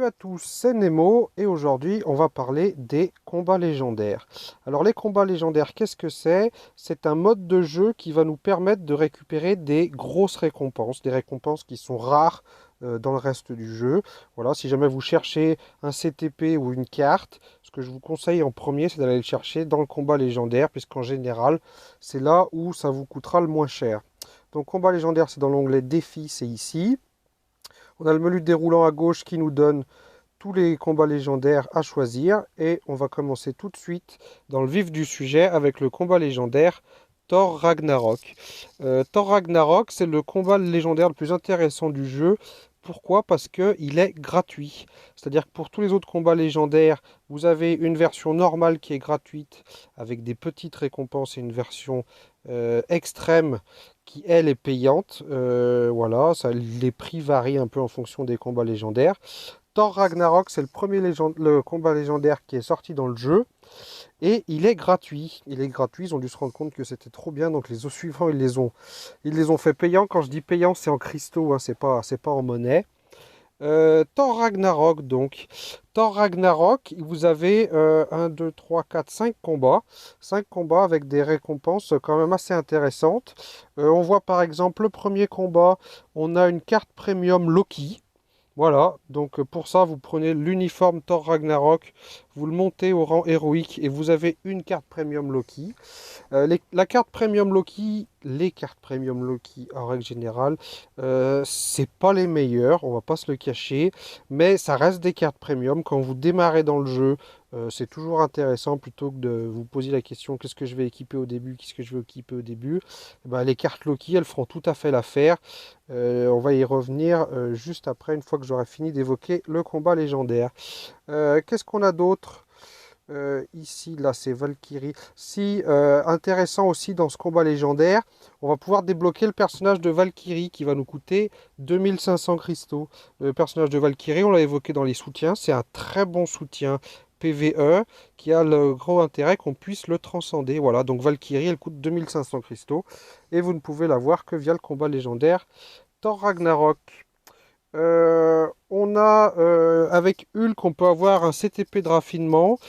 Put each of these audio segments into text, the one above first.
Salut à tous, c'est Nemo et aujourd'hui on va parler des combats légendaires. Alors les combats légendaires, qu'est-ce que c'est? C'est un mode de jeu qui va nous permettre de récupérer des grosses récompenses, des récompenses qui sont rares dans le reste du jeu. Voilà, si jamais vous cherchez un CTP ou une carte, ce que je vous conseille en premier, c'est d'aller le chercher dans le combat légendaire, puisqu'en général, c'est là où ça vous coûtera le moins cher. Donc combat légendaire, c'est dans l'onglet défi, c'est ici. On a le menu déroulant à gauche qui nous donne tous les combats légendaires à choisir et on va commencer tout de suite dans le vif du sujet avec le combat légendaire Thor Ragnarok. Thor Ragnarok, c'est le combat légendaire le plus intéressant du jeu. Pourquoi? Parce qu'il est gratuit. C'est-à-dire que pour tous les autres combats légendaires, vous avez une version normale qui est gratuite avec des petites récompenses et une version extrême qui, elle, est payante. Voilà, les prix varient un peu en fonction des combats légendaires. Thor Ragnarok, c'est le premier le combat légendaire qui est sorti dans le jeu. Et il est gratuit. Il est gratuit. Ils ont dû se rendre compte que c'était trop bien. Donc les autres suivants, ils les ont fait payants. Quand je dis payants, c'est en cristaux. Hein, c'est pas en monnaie. Thor Ragnarok, donc. Thor Ragnarok, vous avez 1, 2, 3, 4, 5 combats. 5 combats avec des récompenses quand même assez intéressantes. On voit par exemple le premier combat, on a une carte premium Loki. Voilà, donc pour ça, vous prenez l'uniforme Thor Ragnarok, vous le montez au rang héroïque et vous avez une carte premium Loki. La carte premium Loki, les cartes premium Loki en règle générale, c'est pas les meilleures, on va pas se le cacher, mais ça reste des cartes premium. Quand vous démarrez dans le jeu, c'est toujours intéressant plutôt que de vous poser la question qu'est-ce que je vais équiper au début, qu'est-ce que je veux équiper au début. Eh ben, les cartes Loki, elles feront tout à fait l'affaire. On va y revenir juste après, une fois que j'aurai fini d'évoquer le combat légendaire. Qu'est-ce qu'on a d'autre? Ici, là, c'est Valkyrie. Si, intéressant aussi dans ce combat légendaire, on va pouvoir débloquer le personnage de Valkyrie qui va nous coûter 2500 cristaux. Le personnage de Valkyrie, on l'a évoqué dans les soutiens, c'est un très bon soutien PvE qui a le gros intérêt qu'on puisse le transcender. Voilà, donc Valkyrie, elle coûte 2500 cristaux et vous ne pouvez l'avoir que via le combat légendaire Thor Ragnarok. On a avec Hulk, on peut avoir un CTP de raffinement.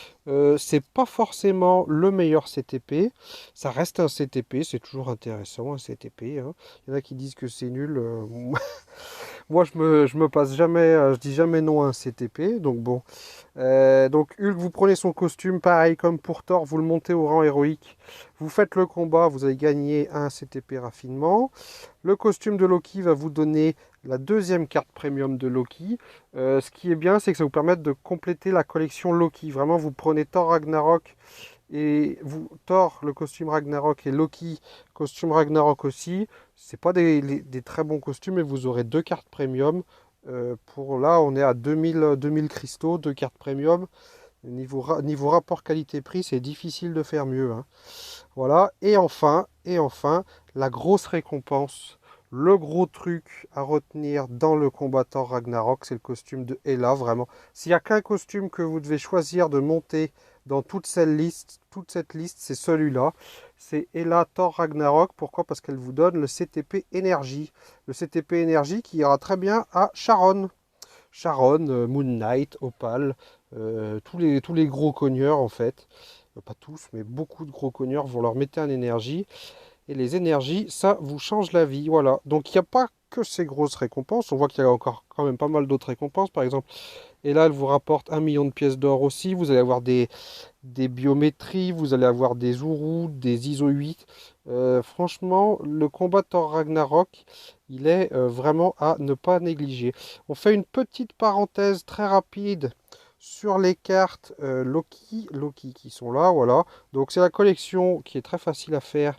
C'est pas forcément le meilleur CTP. Ça reste un CTP, c'est toujours intéressant un CTP. Hein. Il y en a qui disent que c'est nul. Moi, je me passe jamais, je dis jamais non à un CTP. Donc bon. Donc Hulk, vous prenez son costume, pareil comme pour Thor, vous le montez au rang héroïque. Vous faites le combat, vous allez gagner un CTP raffinement. Le costume de Loki va vous donner la deuxième carte premium de Loki. Ce qui est bien, c'est que ça vous permet de compléter la collection Loki. Vraiment, vous prenez Thor Ragnarok et vous Thor, le costume Ragnarok et Loki, costume Ragnarok aussi. C'est pas des très bons costumes, mais vous aurez deux cartes premium. Pour là, on est à 2000 cristaux, deux cartes premium. Niveau rapport qualité-prix, c'est difficile de faire mieux. Hein. Voilà. Et enfin, la grosse récompense, le gros truc à retenir dans le combattant Ragnarok, c'est le costume de Hela, vraiment. S'il n'y a qu'un costume que vous devez choisir de monter dans toute cette liste, c'est celui-là. C'est Hela Thor Ragnarok. Pourquoi? Parce qu'elle vous donne le CTP énergie. Le CTP énergie qui ira très bien à Sharon. Sharon, Moon Knight, Opal, tous les gros cogneurs en fait. Pas tous, mais beaucoup de gros cogneurs vont leur mettre un énergie. Et les énergies, ça vous change la vie. Voilà. Donc il n'y a pas que ces grosses récompenses. On voit qu'il y a encore quand même pas mal d'autres récompenses. Par exemple, et là, elle vous rapporte 1 million de pièces d'or aussi. Vous allez avoir des biométries, vous allez avoir des Ourou, des ISO 8. Franchement, le combat Thor Ragnarok, il est vraiment à ne pas négliger. On fait une petite parenthèse très rapide sur les cartes Loki qui sont là, voilà. Donc c'est la collection qui est très facile à faire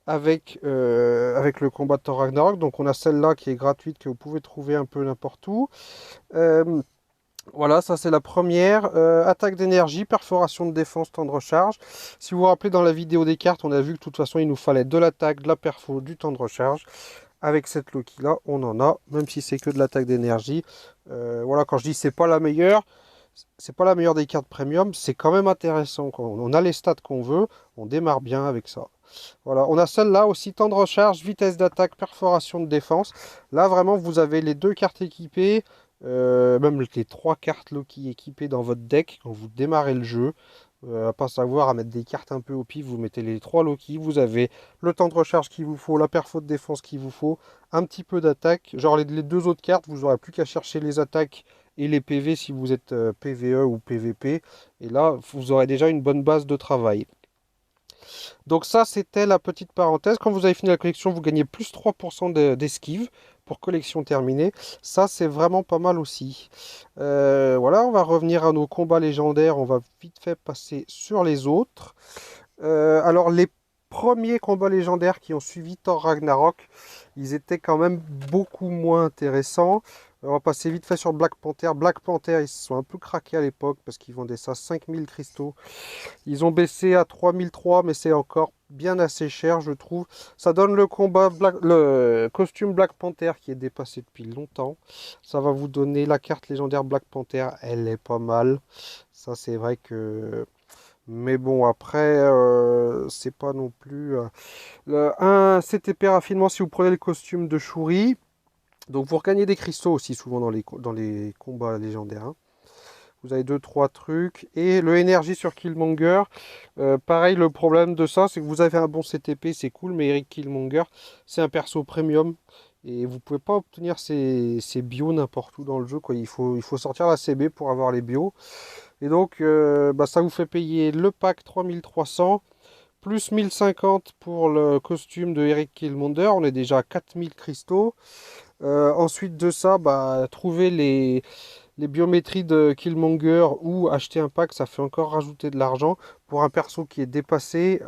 avec le combat Thor Ragnarok. Donc on a celle-là qui est gratuite que vous pouvez trouver un peu n'importe où. Euh, voilà, ça c'est la première. Attaque d'énergie, perforation de défense, temps de recharge. Si vous vous rappelez dans la vidéo des cartes, on a vu que de toute façon il nous fallait de l'attaque, de la perfo, du temps de recharge. Avec cette Loki là, on en a, même si c'est que de l'attaque d'énergie. Voilà, quand je dis c'est pas la meilleure des cartes premium, c'est quand même intéressant. Quand on a les stats qu'on veut, on démarre bien avec ça. Voilà, on a celle-là aussi, temps de recharge, vitesse d'attaque, perforation de défense. Là, vraiment, vous avez les deux cartes équipées. même les 3 cartes Loki équipées dans votre deck quand vous démarrez le jeu. À pas savoir à mettre des cartes un peu au pif, vous mettez les 3 Loki, vous avez le temps de recharge qu'il vous faut, la perfo de défense qu'il vous faut, un petit peu d'attaque. Genre les 2 autres cartes, vous n'aurez plus qu'à chercher les attaques et les PV si vous êtes PVE ou PVP. Et là, vous aurez déjà une bonne base de travail. Donc ça, c'était la petite parenthèse. Quand vous avez fini la collection, vous gagnez plus 3% d'esquive pour collection terminée. Ça, c'est vraiment pas mal aussi. Voilà, on va revenir à nos combats légendaires. On va vite fait passer sur les autres. Alors, les premiers combats légendaires qui ont suivi Thor Ragnarok, ils étaient quand même beaucoup moins intéressants. On va passer vite fait sur Black Panther. Black Panther, ils se sont un peu craqués à l'époque parce qu'ils vendaient ça 5000 cristaux. Ils ont baissé à 3003, mais c'est encore bien assez cher, je trouve. Ça donne le costume Black Panther qui est dépassé depuis longtemps. Ça va vous donner la carte légendaire Black Panther. Elle est pas mal. Ça, c'est vrai que... Mais bon, après, c'est pas non plus... un CTP raffinement si vous prenez le costume de Shuri. Donc vous regagnez des cristaux aussi souvent dans les combats légendaires, hein. Vous avez deux, trois trucs. Et le énergie sur Killmonger. Pareil, le problème de ça, c'est que vous avez un bon CTP, c'est cool, mais Eric Killmonger, c'est un perso premium. Et vous pouvez pas obtenir ces bios n'importe où dans le jeu, quoi. Il faut sortir la CB pour avoir les bios. Et donc, bah, ça vous fait payer le pack 3300, plus 1050 pour le costume de Eric Killmonger. On est déjà à 4000 cristaux. Ensuite de ça, bah, trouver les biométries de Killmonger ou acheter un pack, ça fait encore rajouter de l'argent. Pour un perso qui est dépassé,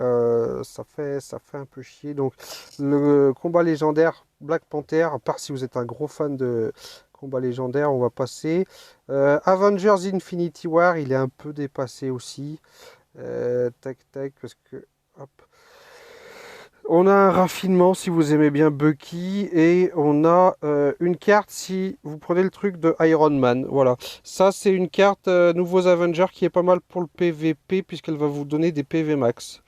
ça fait un peu chier. Donc le combat légendaire Black Panther, à part si vous êtes un gros fan de combat légendaire, on va passer. Avengers Infinity War, il est un peu dépassé aussi. Tac tac, parce que... Hop. On a un raffinement si vous aimez bien Bucky et on a une carte si vous prenez le truc de Iron Man. Voilà, ça c'est une carte nouveaux Avengers qui est pas mal pour le PVP puisqu'elle va vous donner des PV max.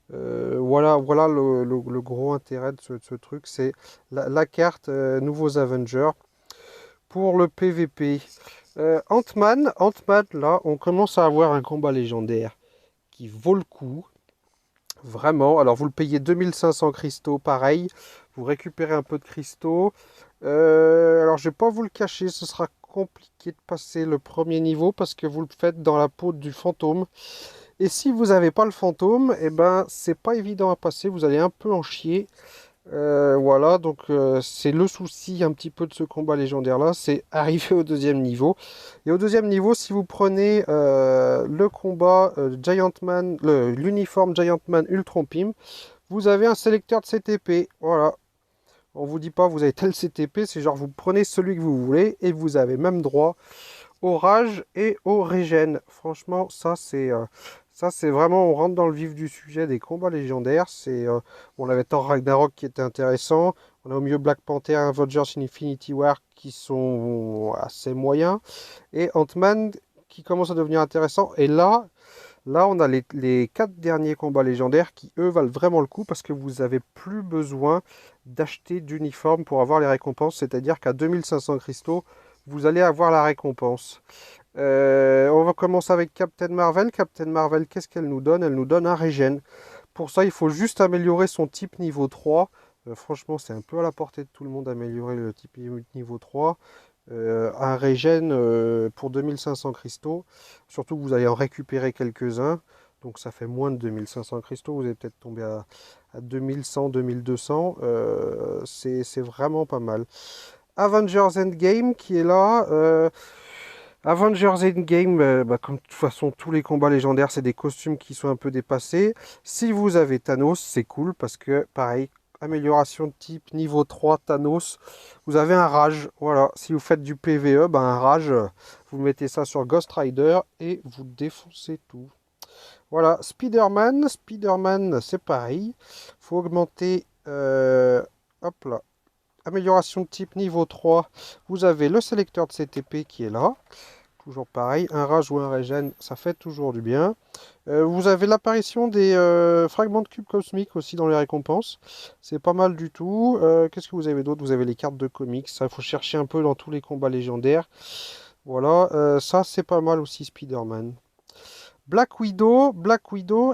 Voilà le gros intérêt de ce truc, c'est la carte nouveaux Avengers pour le PVP. Ant-Man, là on commence à avoir un combat légendaire qui vaut le coup. Vraiment, alors vous le payez 2500 cristaux, pareil. Vous récupérez un peu de cristaux. Alors je vais pas vous le cacher, ce sera compliqué de passer le premier niveau parce que vous le faites dans la peau du fantôme. Et si vous n'avez pas le fantôme, eh ben c'est pas évident à passer, vous allez un peu en chier. Voilà, donc c'est le souci un petit peu de ce combat légendaire là, c'est arriver au deuxième niveau. Et au deuxième niveau, si vous prenez le combat Giant Man, l'uniforme Giant Man Ultron Pym, vous avez un sélecteur de CTP. Voilà, on vous dit pas vous avez tel CTP, c'est genre vous prenez celui que vous voulez et vous avez même droit au rage et au régène. Franchement, ça c'est vraiment, on rentre dans le vif du sujet des combats légendaires. On avait Thor Ragnarok qui était intéressant. On a au milieu Black Panther, Avengers Infinity War qui sont assez moyens. Et Ant-Man qui commence à devenir intéressant. Et là on a les 4 derniers combats légendaires qui, eux, valent vraiment le coup parce que vous n'avez plus besoin d'acheter d'uniforme pour avoir les récompenses. C'est-à-dire qu'à 2500 cristaux, vous allez avoir la récompense. On va commencer avec Captain Marvel. Captain Marvel, qu'est-ce qu'elle nous donne? Elle nous donne un régène. Pour ça, il faut juste améliorer son type niveau 3. Franchement, c'est un peu à la portée de tout le monde améliorer le type niveau 3. Un régène pour 2500 cristaux. Surtout que vous allez en récupérer quelques-uns. Donc ça fait moins de 2500 cristaux. Vous allez peut-être tomber à 2100, 2200. C'est vraiment pas mal. Avengers Endgame qui est là. Avengers Endgame, bah, comme de toute façon tous les combats légendaires, c'est des costumes qui sont un peu dépassés. Si vous avez Thanos, c'est cool parce que pareil, amélioration de type niveau 3 Thanos, vous avez un rage. Voilà, si vous faites du PVE, bah, un rage, vous mettez ça sur Ghost Rider et vous défoncez tout. Voilà, Spider-Man, c'est pareil. Faut augmenter, hop là, amélioration de type niveau 3. Vous avez le sélecteur de CTP qui est là. Toujours pareil, un rage ou un régène, ça fait toujours du bien. Vous avez l'apparition des fragments de cubes cosmiques aussi dans les récompenses. C'est pas mal du tout. Qu'est-ce que vous avez d'autre? Vous avez les cartes de comics. Ça, il faut chercher un peu dans tous les combats légendaires. Voilà, ça c'est pas mal aussi Spider-Man. Black Widow,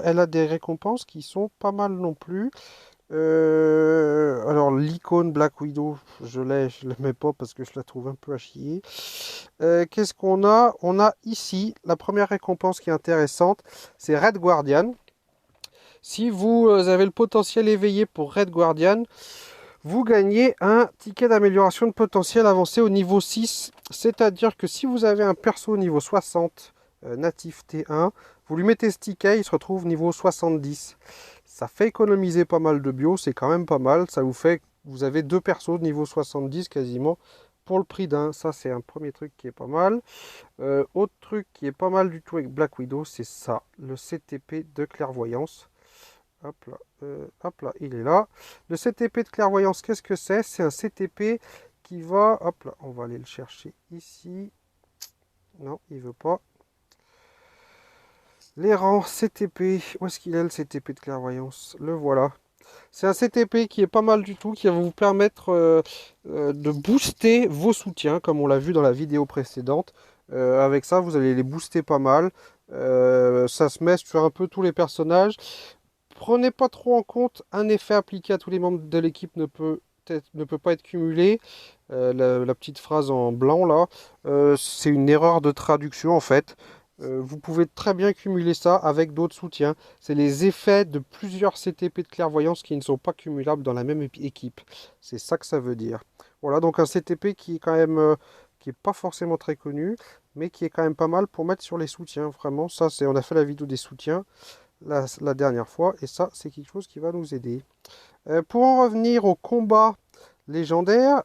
elle a des récompenses qui sont pas mal non plus. Alors l'icône Black Widow, je la mets pas parce que je la trouve un peu à chier. Qu'est-ce qu'on a? On a ici la première récompense qui est intéressante, c'est Red Guardian. Si vous avez le potentiel éveillé pour Red Guardian, vous gagnez un ticket d'amélioration de potentiel avancé au niveau 6. C'est-à-dire que si vous avez un perso au niveau 60, natif T1, vous lui mettez ce ticket, il se retrouve niveau 70. Ça fait économiser pas mal de bio, c'est quand même pas mal. Ça vous fait, vous avez deux persos de niveau 70 quasiment pour le prix d'un. Ça, c'est un premier truc qui est pas mal. Autre truc qui est pas mal du tout avec Black Widow, c'est ça, le CTP de clairvoyance. Hop là, il est là. Le CTP de clairvoyance, qu'est-ce que c'est? C'est un CTP qui va... Hop là, on va aller le chercher ici. Non, il veut pas. Les rangs CTP. Où est-ce qu'il est le CTP de clairvoyance? Le voilà. C'est un CTP qui est pas mal du tout, qui va vous permettre de booster vos soutiens, comme on l'a vu dans la vidéo précédente. Avec ça, vous allez les booster pas mal. Ça se met sur un peu tous les personnages. Prenez pas trop en compte un effet appliqué à tous les membres de l'équipe ne peut pas être cumulé. La petite phrase en blanc là, c'est une erreur de traduction en fait. Vous pouvez très bien cumuler ça avec d'autres soutiens. C'est les effets de plusieurs CTP de clairvoyance qui ne sont pas cumulables dans la même équipe. C'est ça que ça veut dire. Voilà, donc un CTP qui est quand même qui est pas forcément très connu, mais qui est quand même pas mal pour mettre sur les soutiens. Vraiment, ça c'est, on a fait la vidéo des soutiens la dernière fois, et ça c'est quelque chose qui va nous aider. Pour en revenir au combat légendaire,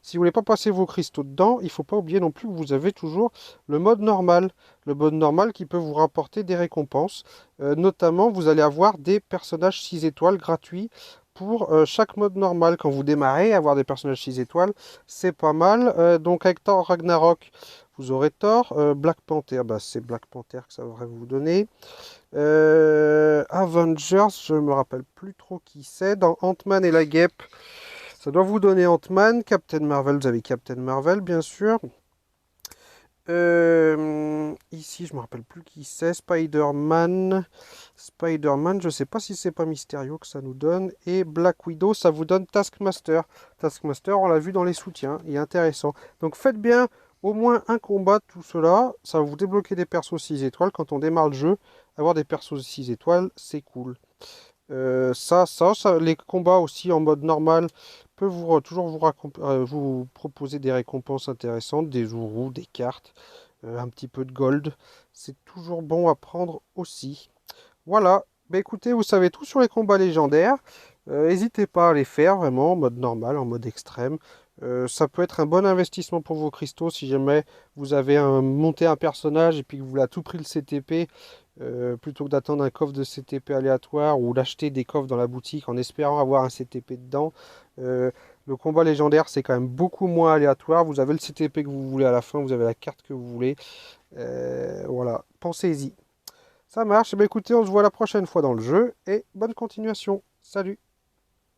si vous voulez pas passer vos cristaux dedans, il faut pas oublier non plus que vous avez toujours le mode normal. Le mode normal qui peut vous rapporter des récompenses. Notamment, vous allez avoir des personnages 6 étoiles gratuits pour chaque mode normal. Quand vous démarrez, avoir des personnages 6 étoiles, c'est pas mal. Donc avec Thor Ragnarok, vous aurez Thor. Black Panther, bah, c'est Black Panther que ça devrait vous donner. Avengers, je me rappelle plus trop qui c'est. Dans Ant-Man et la Guêpe, ça doit vous donner Ant-Man. Captain Marvel, vous avez Captain Marvel, bien sûr. Ici, je me rappelle plus qui c'est. Spider-Man. Spider-Man, je sais pas si c'est pas Mysterio que ça nous donne. Et Black Widow, ça vous donne Taskmaster. Taskmaster, on l'a vu dans les soutiens. Il est intéressant. Donc faites bien au moins un combat de tout cela. Ça va vous débloquer des persos 6 étoiles. Quand on démarre le jeu, avoir des persos 6 étoiles, c'est cool. Les combats aussi en mode normal peuvent toujours vous proposer des récompenses intéressantes, des zourous, des cartes, un petit peu de gold. C'est toujours bon à prendre aussi. Voilà, bah écoutez, vous savez tout sur les combats légendaires. N'hésitez pas à les faire vraiment en mode normal, en mode extrême. Ça peut être un bon investissement pour vos cristaux si jamais vous avez monté un personnage et puis que vous voulez à tout prix le CTP. Plutôt que d'attendre un coffre de CTP aléatoire ou d'acheter des coffres dans la boutique en espérant avoir un CTP dedans. Le combat légendaire, c'est quand même beaucoup moins aléatoire. Vous avez le CTP que vous voulez à la fin, vous avez la carte que vous voulez. Voilà, pensez-y. Ça marche. Eh bien, écoutez, on se voit la prochaine fois dans le jeu et bonne continuation. Salut!